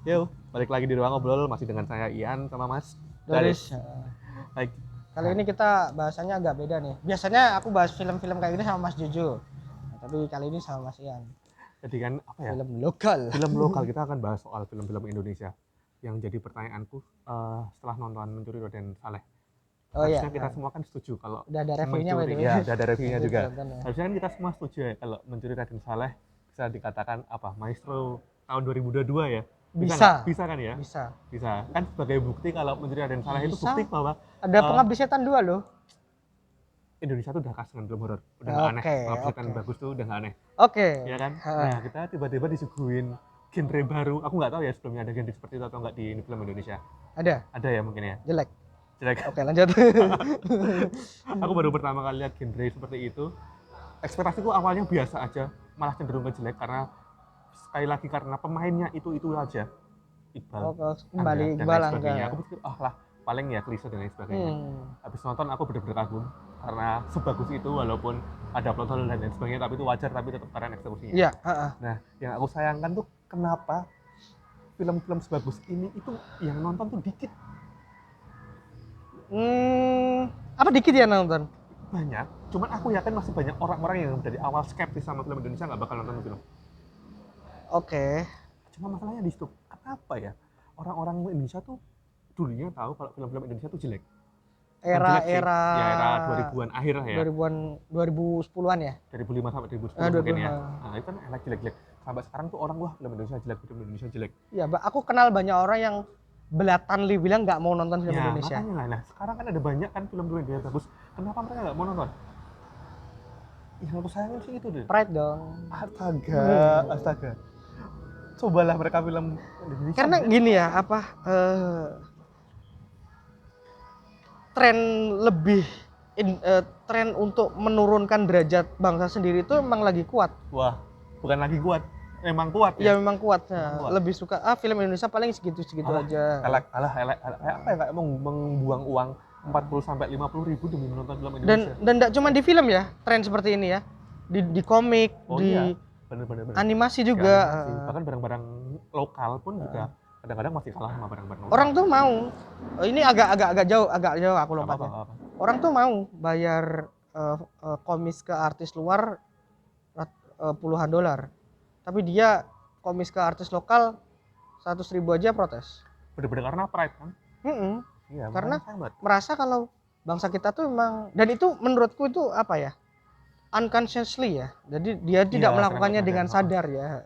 Yuk, balik lagi di ruang ngobrol masih dengan saya Ian sama Mas Doris. Baik. Kali ini kita bahasannya agak beda nih. Biasanya aku bahas film-film kayak gini sama Mas Jojo. Nah, tapi kali ini sama Mas Ian. Jadi kan apa ya? Film lokal. Film lokal kita akan bahas soal film-film Indonesia. Yang jadi pertanyaanku setelah nonton Mencuri Raden Saleh. Oh iya. Harusnya kita semua kan setuju kalau Udah ada reviewnya by the way. ya, udah ada reviewnya Nanti juga. tonton ya. Harusnya kan kita semua setuju ya kalau Mencuri Raden Saleh bisa dikatakan apa? Maestro tahun 2022 ya. Bisa. Bisa kan ya? Bisa. Bisa. Kan sebagai bukti kalau Mencuri Raden Saleh itu Bisa. bukti bahwa Ada Pengabdi Setan 2 loh. Indonesia tuh udah khas dengan film horor, udah nggak aneh. Kalau Oke. bagus tuh udah nggak aneh. Oke. Ya kan? Ha. Nah, kita tiba-tiba disuguhin genre baru. Aku nggak tahu ya sebelumnya ada genre seperti itu atau nggak di film Indonesia. Ada. Ada ya mungkin ya. Jelek. Jelek. Oke, lanjut. Aku baru pertama kali lihat genre seperti itu. Ekspektasiku awalnya biasa aja, malah cenderung ke jelek karena sekali lagi karena pemainnya itu aja. Iqbal, Kembali Angga, dan Iqbal lain Angga. sebagainya. Aku pikir, lah paling ya klise dan lain sebagainya. Habis nonton aku bener-bener kagum karena sebagus itu walaupun ada plot hole dan lain sebagainya, tapi itu wajar, tapi tetap keren eksekusinya. Iya. Nah, yang aku sayangkan tuh kenapa film-film sebagus ini itu yang nonton tuh dikit. Apa dikit ya nonton? Banyak, cuman aku yakin masih banyak orang-orang yang dari awal skeptis sama film Indonesia nggak bakal nonton film. Oke. Cuma masalahnya di situ, kenapa ya orang-orang Indonesia tuh dulunya tahu kalau film-film Indonesia tuh jelek. Era Ya, era 2000-an akhir lah ya. 2010-an ya? 2005 sampai 2010 mungkin ya. Nah, itu kan enak jelek-jelek. Sampai sekarang tuh orang wah film Indonesia jelek, film Indonesia jelek. Iya, aku kenal banyak orang yang belatanly bilang nggak mau nonton film Ya, Indonesia. makanya lah. Nah, sekarang kan ada banyak kan film-film Indonesia bagus. Kenapa mereka nggak mau nonton? Yang aku sayangin sih itu deh. Pride dong. Astaga. Cobalah mereka film Indonesia. Karena gini ya, tren lebih tren untuk menurunkan derajat bangsa sendiri itu emang lagi kuat. Wah, bukan lagi kuat, emang kuat ya. Ya memang kuat. Kuat. Lebih suka film Indonesia paling segitu-segitu aja. Apa ya, kayak membuang uang 40 sampai 50 ribu demi menonton film Indonesia. Dan enggak cuma di film ya, tren seperti ini ya. Di komik, iya. Bener. animasi juga. Animasi. Bahkan barang-barang lokal pun juga kadang-kadang masih kalah sama barang-barang lokal. Orang tuh mau. Ini agak jauh aku lompatnya. Apa. Orang tuh mau bayar komis ke artis luar puluhan dolar. Tapi dia komis ke artis lokal 100.000 aja protes. Bener-bener karena pride kan? Iya, karena merasa kalau bangsa kita tuh memang, dan itu menurutku itu apa ya? Unconsciously ya. Jadi dia tidak melakukannya dengan sadar ya.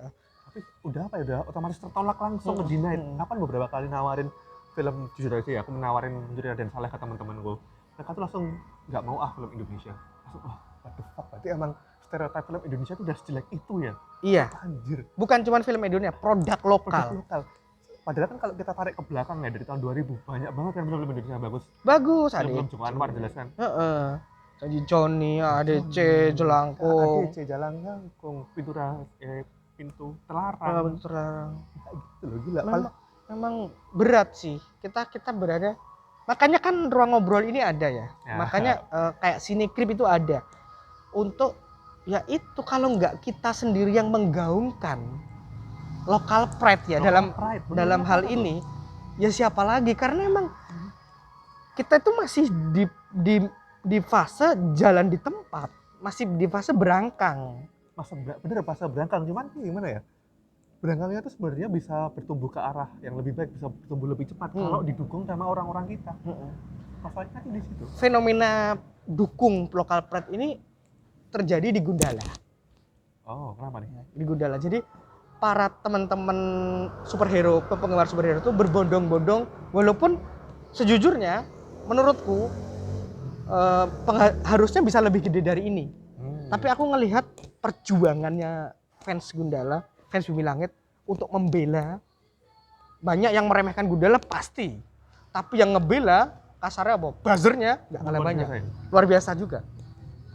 Tapi udah otomatis tertolak langsung ke denied. Aku beberapa kali nawarin film, jujur aja ya, aku menawarin Mencuri Raden Saleh ke teman-temanku. Mereka tuh langsung nggak mau film Indonesia. Langsung what the fuck, berarti emang stereotip film Indonesia tuh udah sejelek itu ya? Iya. Anjir. Bukan cuma film Indonesia, produk lokal. Padahal kan kalau kita tarik ke belakang ya, dari tahun 2000 banyak banget kan film Indonesia bagus. Ada Film Joko Anwar jelaskan. Janji Joni, ADC, Jelangkung. ADC Jelangkung, pintu terlarang. Pintu terlarang. Gitu loh, gila. Memang berat sih. Kita berada. Makanya kan ruang ngobrol ini ada ya. Makanya kayak Sinekrip itu ada. Untuk ya itu, kalau nggak kita sendiri yang menggaungkan lokal pride ya, dalam hal ini, ya siapa lagi? Karena emang kita itu masih di fase jalan di tempat, masih di fase berangkang. Fase berangkang, cuman gimana ya? Berangkangnya itu sebenarnya bisa bertumbuh ke arah yang lebih baik, bisa bertumbuh lebih cepat kalau didukung sama orang-orang kita. Masalahnya di situ. Fenomena dukung lokal pride ini terjadi di Gundala. Oh, kenapa nih? Di Gundala. Jadi para teman-teman superhero, penggemar superhero itu berbondong-bondong, walaupun sejujurnya menurutku harusnya bisa lebih gede dari ini. Tapi aku ngelihat perjuangannya fans Gundala, fans Bumi Langit untuk membela. Banyak yang meremehkan Gundala pasti, tapi yang ngebela kasarnya apa? Buzzernya nggak kalah banyak. Luar biasa juga.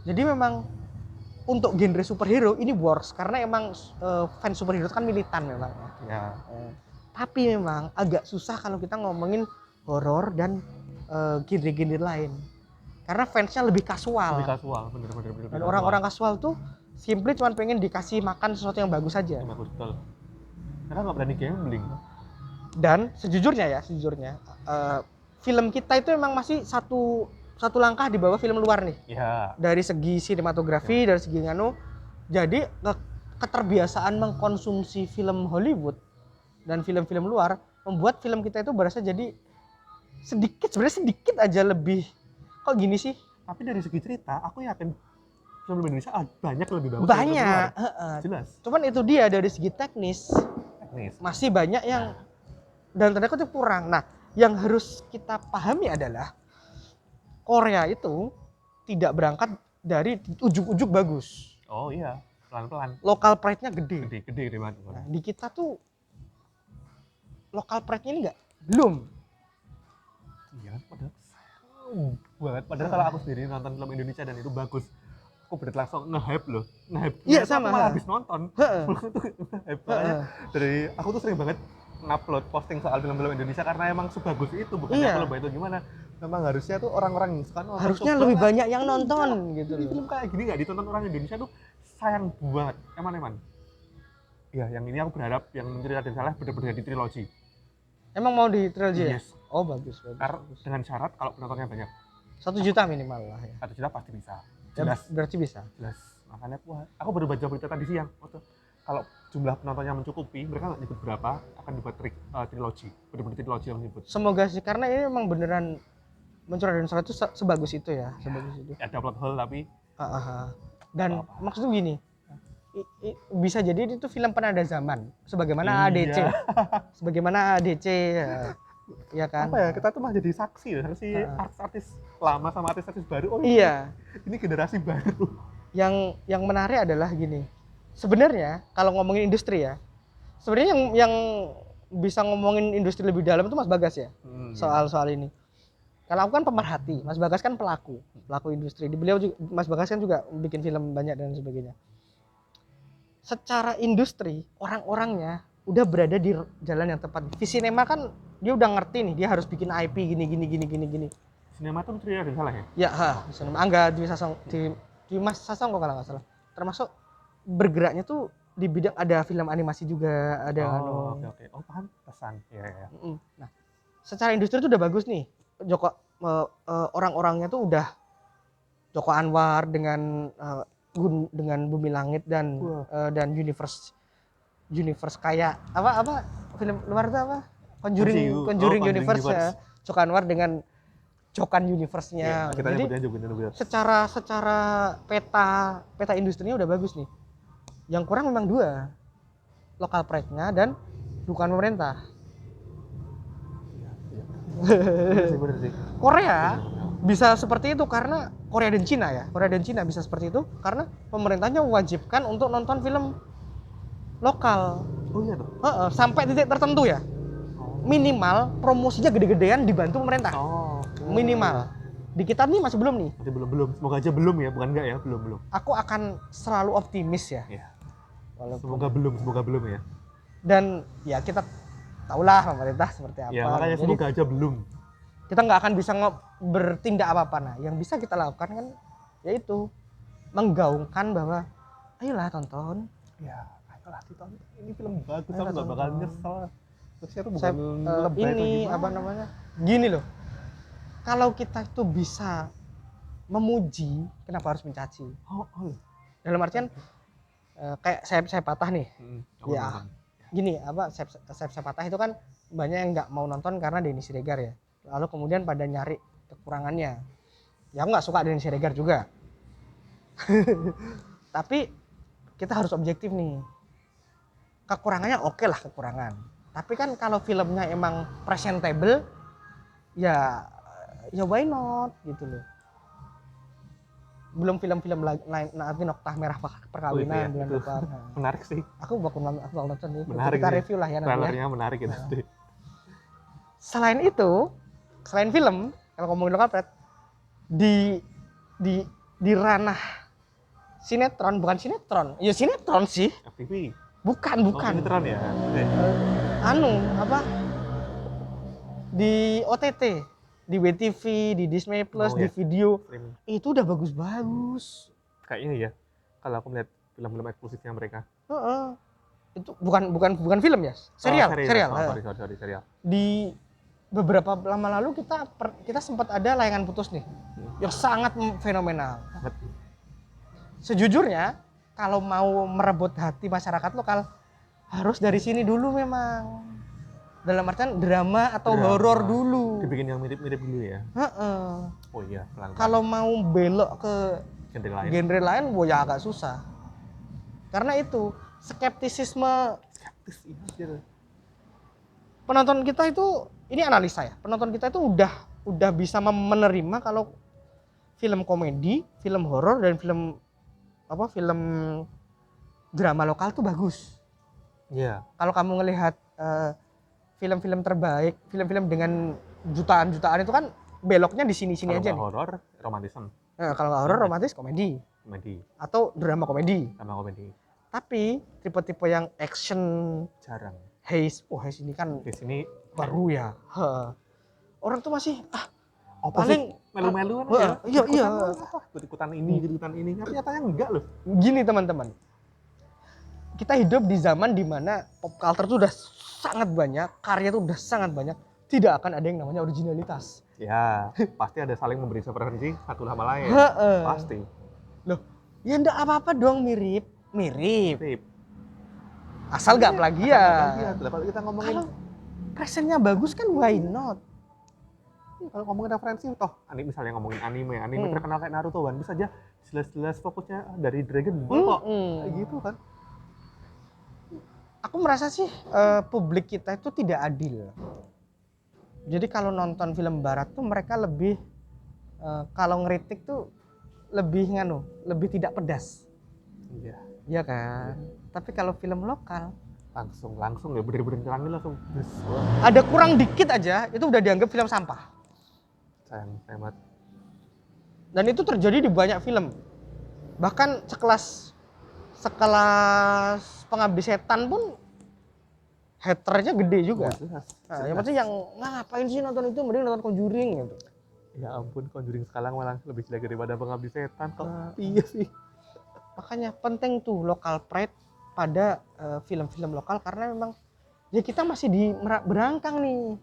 Jadi memang untuk genre superhero ini works karena emang fans superhero kan militan memang. Ya. Tapi memang agak susah kalau kita ngomongin horor dan genre-genre lain. Karena fansnya lebih kasual. Bener. Dan orang-orang kasual tuh simply cuma pengen dikasih makan sesuatu yang bagus saja. Bagus, betul. Karena nggak berani gambling. Dan sejujurnya film kita itu emang masih satu langkah di bawah film luar nih. Ya. Dari segi sinematografi, dari segi nganu. Jadi keterbiasaan mengkonsumsi film Hollywood dan film-film luar membuat film kita itu berasa jadi sebenarnya sedikit aja lebih kok gini sih. Tapi dari segi cerita, aku yakin film Indonesia banyak lebih bagus. Banyak, jelas. Cuman itu dia dari segi teknis masih banyak yang dan tanda kutip kurang. Nah, yang harus kita pahami adalah Korea itu tidak berangkat dari ujuk-ujuk bagus. Oh iya, pelan-pelan. Lokal pride-nya gede. Gede banget. Nah, di kita tuh lokal pride-nya ini belum. Iya, padahal kalau aku sendiri nonton film Indonesia dan itu bagus, aku bener langsung nge-hype loh. Iya sama. Aku habis nonton. Dari aku tuh sering banget ngupload posting soal film-film Indonesia karena emang sebagus itu, bukannya aku lebih itu gimana. Memang harusnya tuh orang-orang yang suka nonton harusnya lebih banyak yang nonton gitu loh. Film kayak gini nggak ditonton orang Indonesia tuh sayang banget. Eman. Ya, yang ini aku berharap yang Mencuri Raden Saleh benar-benar di trilogi. Emang mau di trilogi ya? Yes. Oh bagus. Dengan syarat kalau penontonnya banyak. 1 juta minimal lah ya. 1 juta pasti bisa. Jelas. Ya, berarti bisa. Jelas. Makanya aku baru baca berita tadi siang. Kalau jumlah penontonnya mencukupi, mereka nggak nyebut berapa, akan dibuat trilogi. Benar-benar trilogi yang nyebut. Semoga sih, karena ini memang beneran Mencuri Raden Saleh itu sebagus itu ya. Sebagus itu. Ada plot hole tapi. Dan maksudnya gini, bisa jadi itu film penanda zaman, sebagaimana ADC. Sebagaimana ADC ya kan. Apa ya, kita tuh mah jadi saksi artis lama sama artis baru. Oh iya, ini generasi baru. Yang menarik adalah gini, sebenarnya kalau ngomongin industri ya, sebenarnya yang bisa ngomongin industri lebih dalam itu Mas Bagas ya. Soal ini, kalau aku kan pemerhati, Mas Bagas kan pelaku industri. Beliau juga, Mas Bagas kan juga bikin film banyak dan sebagainya. Secara industri, orang-orangnya udah berada di jalan yang tepat. Visinema kan dia udah ngerti nih, dia harus bikin IP gini. Sinema tuh Mencuri Raden Saleh ya? Ya, Visinema. Angga Dwi Mas Sasongko kalau nggak salah. Termasuk bergeraknya tuh di bidang ada film animasi juga, ada Oke. Oh, paham pesan. Ya. Nah, secara industri tuh udah bagus nih. Orang-orangnya tuh udah Joko Anwar dengan Bumi Langit dan universe kayak apa film luar itu apa Conjuring Universe ya. Joko Anwar dengan Jokan Universe-nya. Ya, jadi secara peta industrinya udah bagus nih. Yang kurang memang 2, lokal pride-nya dan dukungan pemerintah. Bener sih. Korea bisa seperti itu karena Korea dan Cina bisa seperti itu karena pemerintahnya mewajibkan untuk nonton film lokal. Oh iya tuh. Sampai titik tertentu ya. Minimal promosinya gede-gedean dibantu pemerintah. Minimal. Di kita nih masih belum nih. Masih belum. Semoga aja belum ya, bukan enggak ya, belum. Aku akan selalu optimis ya. Iya. Semoga belum ya. Dan ya kita tahulah pemerintah seperti apa. Ya makanya semoga aja belum. Kita nggak akan bisa bertindak apa-apa. Nah, yang bisa kita lakukan kan yaitu menggaungkan bahwa ayolah tonton. Ya, ayolah ditonton. Ini film bagus, kamu nggak bakal nyesel. Terusnya tuh bukan ini apa namanya? Gini loh. Kalau kita itu bisa memuji, kenapa harus mencaci? Dalam artian kayak saya patah nih. Ya. Gini, saya patah itu kan banyak yang nggak mau nonton karena Denny Siregar ya. Lalu kemudian pada nyari kekurangannya. Ya aku nggak suka Denny Siregar juga. Tapi kita harus objektif nih. Kekurangannya oke lah kekurangan. Tapi kan kalau filmnya emang presentable, ya why not gitu loh. Belum film-film lain nanti Noktah Merah Perkawinan bulan depan. Menarik sih. Aku bakal nonton nih. Menarik. Kita review lah ya nanti. Trailernya menarik gitu. Selain itu, selain film, kalau ngomongin lokal pride, di ranah sinetron, bukan sinetron. Ya sinetron sih. FTV. Bukan. Sinetron ya. Di OTT, di WTV, di Disney Plus, di video. Itu udah bagus-bagus. Kayaknya ya. Kalau aku melihat film-film eksklusifnya mereka. itu bukan film ya, serial. Sorry, serial. Di beberapa lama lalu kita sempat ada layangan putus nih, yang sangat fenomenal. Sejujurnya kalau mau merebut hati masyarakat lokal harus dari sini dulu memang. Dalam artian drama atau horor dulu. Dibikin yang mirip-mirip dulu ya. Oh iya, pelan-pelan. Kalau mau belok ke genre lain, ya agak susah. Karena itu skeptisisme penonton kita itu, ini analisa ya. Penonton kita itu udah bisa menerima kalau film komedi, film horor dan film drama lokal tuh bagus. Iya. Kalau kamu ngelihat film-film terbaik, film-film dengan jutaan-jutaan itu kan beloknya di sini-sini aja nih. Kalau horor, romantisme. Nah, kalau nggak horor, romantis, komedi. Atau drama komedi. Tapi tipe-tipe yang action jarang. Haze ini kan di sini baru ya. Orang tuh masih paling melu-meluan ya. Iya. Ikut-ikutan ini. Tapi nyatanya enggak loh. Gini teman-teman. Kita hidup di zaman dimana pop culture tuh udah sangat banyak, karya tuh udah sangat banyak. Tidak akan ada yang namanya originalitas. Ya, pasti ada saling memberi referensi satu sama lain. Pasti. Loh, ya enggak apa-apa dong mirip. Asal nggak plagiat. Kita ngomongin kalau presennya bagus kan why not? Kalau ngomongin referensi toh, misalnya ngomongin anime terkenal kayak Naruto, One Piece aja jelas-jelas fokusnya dari Dragon Ball kok. Kayak gitu kan. Aku merasa sih publik kita itu tidak adil. Jadi kalau nonton film barat tuh mereka lebih kalau ngeritik tuh lebih tidak pedas. Iya. Iya kan? Tapi kalau film lokal langsung ya bener-bener terangin langsung. Ada kurang dikit aja itu udah dianggap film sampah. Sayang banget. Dan itu terjadi di banyak film. Bahkan sekelas Pengabdi Setan pun haternya gede juga. Jelas. Ya maksudnya yang ngapain sih nonton itu, mending nonton Conjuring gitu. Ya ampun, Conjuring sekarang malah lebih jelek daripada Pengabdi Setan kok. Iya sih. Makanya penting tuh local pride pada film-film lokal, karena memang ya kita masih di berangkang nih.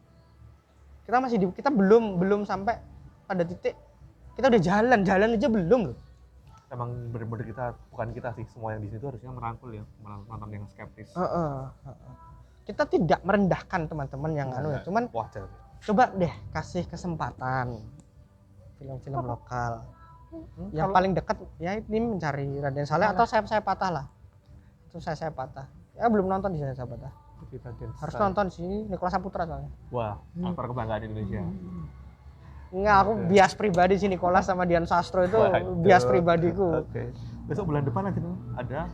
Kita belum sampai pada titik kita udah jalan aja belum loh. Emang bener-bener bukan kita sih, semua yang di situ harusnya merangkul ya, nonton yang skeptis. Kita tidak merendahkan teman-teman yang ya, cuman wajar. Coba deh kasih kesempatan film-film lokal. Yang paling dekat ya ini mencari Raden Saleh atau saya patah lah. Itu saya patah. Ya belum nonton di saya patah. Harus nonton sih, Nicholas Saputra soalnya. Wah, aktor kebanggaan Indonesia. Enggak, aku bias pribadi sih Nicholas sama Dian Sastro itu bias pribadiku. Oke. Besok bulan depan ada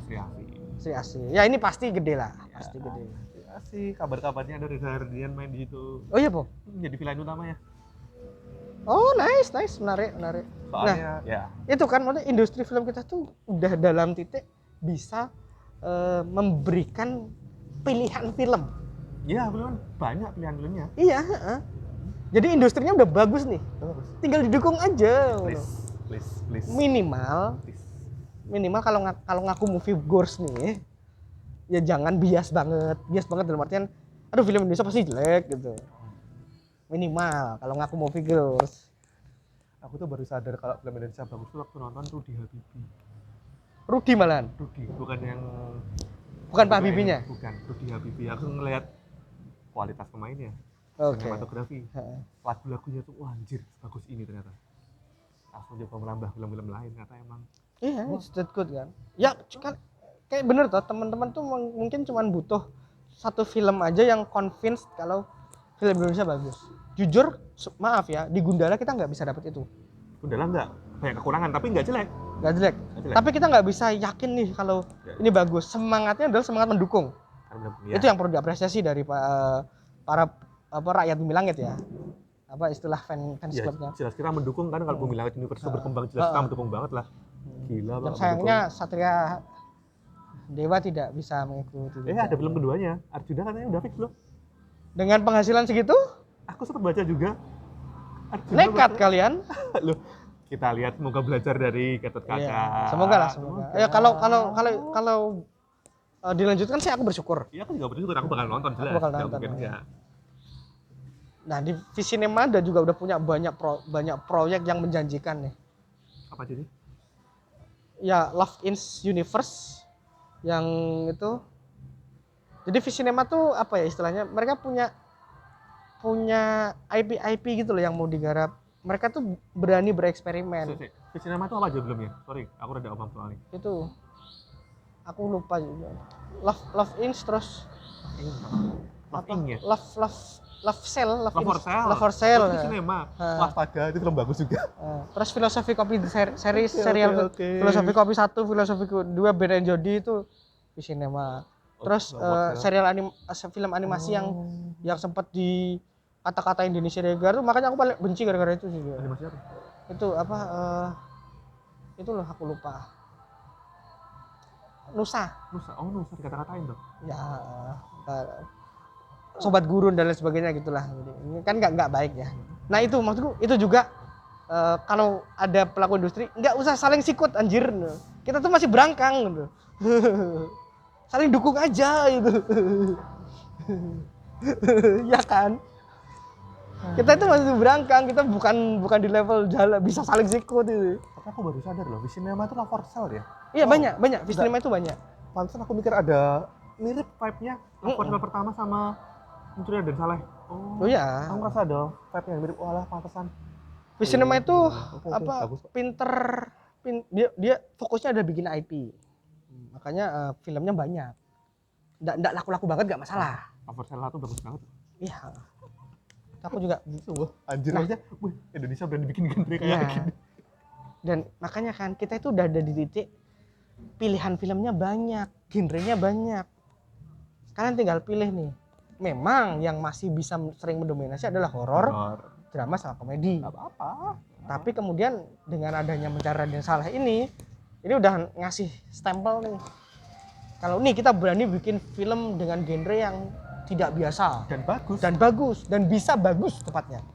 Sri Asih. Ya ini pasti gede lah, pasti gede. Sri Asih, kabar-kabarnya ada Reza Hardian main di situ. Oh iya, Po. Jadi villain utamanya. Oh, nice, menarik. Soalnya ya. Itu kan maksudnya industri film kita tuh udah dalam titik bisa memberikan pilihan film. Iya, belum banyak pilihan filmnya. Iya, jadi industrinya udah bagus nih. Tinggal didukung aja. Please. Minimal kalau ngaku movie goers nih, ya jangan bias banget dalam artian aduh film Indonesia pasti jelek gitu. Minimal kalau ngaku movie goers. Aku tuh baru sadar kalau film Indonesia bagus tuh waktu nonton Rudy Habibie. Rudy malahan? Rudy, bukan Pak Habibie-nya? Bukan, Rudy Habibie. Aku ngelihat kualitas pemainnya, sinematografi, lagu-lagunya tuh wah anjir, bagus ini ternyata. Langsung coba menambah film-film lain, ternyata emang. Iya, it's that good kan. Ya, kayak bener toh, teman-teman tuh mungkin cuma butuh satu film aja yang convinced kalau film Indonesia bagus. Jujur, maaf ya, di Gundala kita nggak bisa dapet itu. Gundala nggak, banyak kekurangan, tapi nggak jelek. Nggak jelek. Tapi kita nggak bisa yakin nih kalau ini bagus. Semangatnya adalah semangat mendukung. Ya. Itu yang perlu diapresiasi dari para rakyat Bumi Langit ya. Apa istilah fans clubnya? Jelas kita mendukung kan kalau Bumi Langit Universe berkembang, jelas kita mendukung banget lah. Gila banget. Sayangnya Satria Dewa tidak bisa mengikuti. Ada film keduanya, Arjuna katanya udah fix loh. Dengan penghasilan segitu? Aku sempat baca juga. Nekat kalian. Loh, kita lihat semoga belajar dari Gatot Kaca. Semoga lah. Ya kalau dilanjutkan sih aku bersyukur. Iya, aku juga bersyukur aku bakal nonton jelas. bakal Nggak nonton, mungkin ya. nggak. Nah di Visinema ada juga udah punya banyak proyek yang menjanjikan nih. Apa jadi? Ya Love in Universe yang itu. Jadi Visinema tuh apa ya istilahnya? Mereka punya IP gitu loh yang mau digarap. Mereka tuh berani bereksperimen. Visinema itu apa aja belum ya? Sorry, aku rada omong soalnya. Itu aku lupa juga. Love in terus Love apa? Inc ya? Love Cell, Love for Sale. Love for Sale. Itu Visinema. Waspada, itu film bagus juga. Terus Filosofi Kopi series Oke, serial oke. Filosofi Kopi 1, Filosofi 2, Ben and Jody itu Visinema. Terus serial film animasi yang sempat di kata-kata Indonesia Regar tuh, makanya aku paling benci gara-gara itu juga. Animasi apa? Itu apa itu loh aku lupa. Nusa. Oh Nusa dikata-katain dong. Ya sobat gurun dan lain sebagainya gitulah. Ini kan nggak baik ya. Nah itu maksudku itu juga kalau ada pelaku industri nggak usah saling sikut anjir. Kita tuh masih berangkang gitu. Saling dukung aja gitu. Ya kan? Kita itu masih berangkang, kita bukan di level jalan bisa saling sikut itu. Tapi aku baru sadar loh, Visinema itu Love for Sale ya? Iya banyak. Visinema itu banyak. Pantesan aku mikir ada mirip vibe-nya Love for Sale pertama sama Mencuri dan Saleh. Oh iya. Aku ngerasa ada vibe yang mirip, walah pantesan. Visinema itu Oke, bagus. pinter, dia fokusnya ada bikin IP. Makanya filmnya banyak. Nggak laku-laku banget nggak masalah. Love for Sale itu bagus banget. Iya. Aku juga Anjir aja, Indonesia berani bikin genre kayak gini. Dan makanya kan kita itu udah ada di titik pilihan filmnya banyak, genrenya banyak. Kalian tinggal pilih nih. Memang yang masih bisa sering mendominasi adalah horor, drama sama komedi. Gak apa-apa. Tapi kemudian dengan adanya Mencari Raden Saleh ini udah ngasih stempel nih. Kalau nih kita berani bikin film dengan genre yang tidak biasa dan bagus dan bisa bagus tepatnya.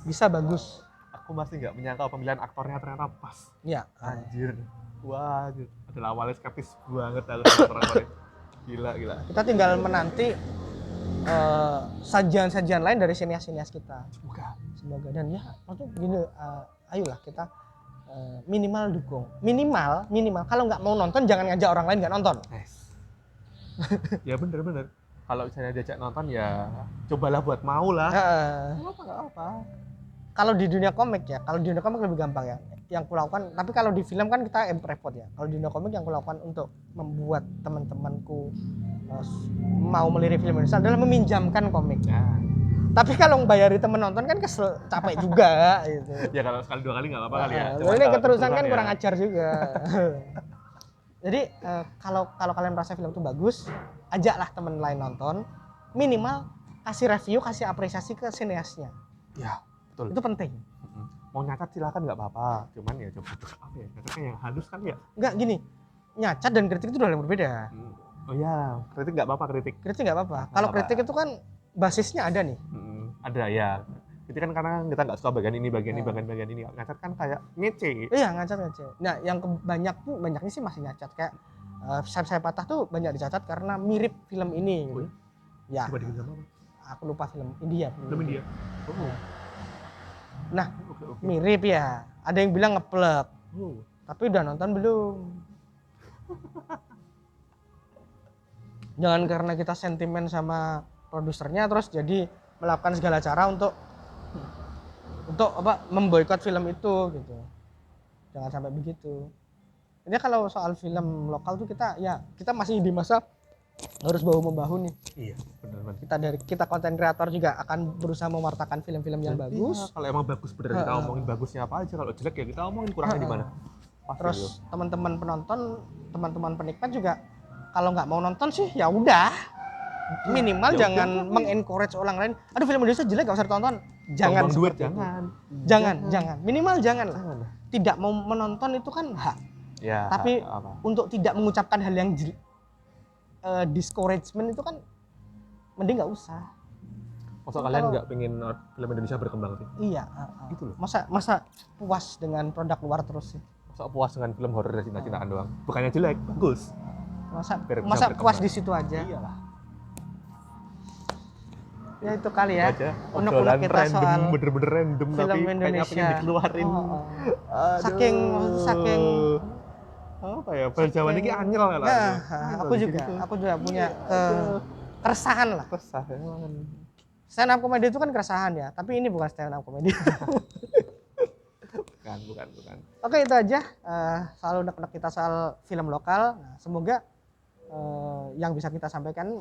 Bisa bagus. Aku masih nggak menyangka pemilihan aktornya ternyata pas. Iya. Anjir. Wah, adalah awalnya skeptis banget aku sama aktornya. Gila. Kita tinggal menanti sajian-sajian lain dari sinias-sinias kita. Semoga dan ya maksudnya gini, ayolah kita minimal dukung. Minimal kalau nggak mau nonton jangan ngajak orang lain nggak nonton. Ya bener. Kalau misalnya diajak nonton ya cobalah buat mau lah. Nggak apa. Kalau di dunia komik lebih gampang ya. Yang kulakukan, tapi kalau di film kan kita repot ya. Kalau di dunia komik yang kulakukan untuk membuat teman-temanku mau melirik film Indonesia adalah meminjamkan komik. Tapi kalau bayari temen nonton kan kesel, capek juga gitu. Ya kalau sekali dua kali nggak apa-apa kali ya. Ini keterusan kan kurang ajar juga. Jadi kalau kalian merasa film itu bagus, ajaklah temen lain nonton. Minimal kasih review, kasih apresiasi ke sineasnya. Ya, betul. Itu penting. Mau nyacat silakan nggak apa-apa. Cuman ya coba apa ya? Nyacat yang halus kan ya. Nggak gini. Nyacat dan kritik itu dua hal yang berbeda. Oh iya, kritik nggak apa-apa kritik. Kritik nggak apa-apa. Kalau kritik itu kan basisnya ada nih. Ada ya. Itu kan karena kita nggak suka bagian ini. Nyacat kan kayak ngece. Iya, nyacat. Nah, yang banyaknya sih masih nyacat. Kayak Saya Patah tuh banyak dicatat karena mirip film ini. Gitu. Ya. Coba dibilang apa? Aku lupa film India. Film India. Nah, mirip ya. Ada yang bilang ngeplek. Tapi udah nonton belum? Jangan karena kita sentimen sama produsernya terus jadi melakukan segala cara untuk memboikot film itu gitu. Jangan sampai begitu. Ini kalau soal film lokal tuh kita masih di masa harus bahu membahu nih. Iya, benar. Kita konten kreator juga akan berusaha mewartakan film-film yang bagus. Kalau emang bagus bener kita omongin bagusnya apa aja. Kalau jelek ya kita omongin kurangnya di mana. Terus teman-teman penonton, teman-teman penikmat juga kalau nggak mau nonton sih ya udah. Minimal jangan mengencourage orang lain. Aduh film Indonesia jelek gak usah ditonton. Jangan. Duit Jangan. Minimal jangan lah. Tidak mau menonton itu kan hak. Ya. Tapi untuk tidak mengucapkan hal yang discouragement itu kan mending nggak usah. Masa kalian nggak pengen film Indonesia berkembang sih? Iya. Gitu loh. Masa puas dengan produk luar terus sih? Masa puas dengan film horor dari Cina-Cinaan doang? Bukannya jelek, bagus. biar bisa masa puas berkembang. di situ aja. Iyalah. Ya itu kali ya. Aja Unek-unek obrolan kita random, soal bener-bener random film tapi kayaknya Indonesia. pengen dikeluarin. Oh, oh. Aduh. Saking apa ya? Perjalanan ini anyel lah. Nah, Anyel di situ. aku juga punya keresahan lah. Resah emang. Stand up comedy itu kan keresahan ya, tapi ini bukan stand up comedy. Bukan. Oke, itu aja soal unek-unek kita soal film lokal. Nah, semoga yang bisa kita sampaikan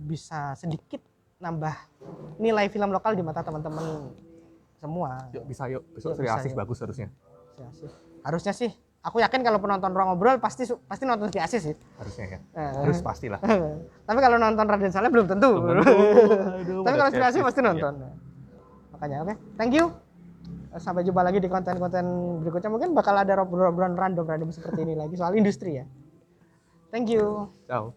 bisa sedikit nambah nilai film lokal di mata teman-teman semua. Yuk bisa yuk. Besok Yuk, Sri bisa, Asih yuk. bagus harusnya. Harusnya sih. Aku yakin kalau penonton Ruang Ngobrol pasti nonton Sri Asih sih. Harusnya ya. Eh. Harus pastilah. Tapi kalau nonton Raden Saleh belum tentu. Aduh, Tapi kalau Sri Asih skeptis. pasti nonton. Makanya oke. Thank you. Sampai jumpa lagi di konten-konten berikutnya. Mungkin bakal ada obrolan random seperti ini lagi soal industri ya. Thank you. Ciao.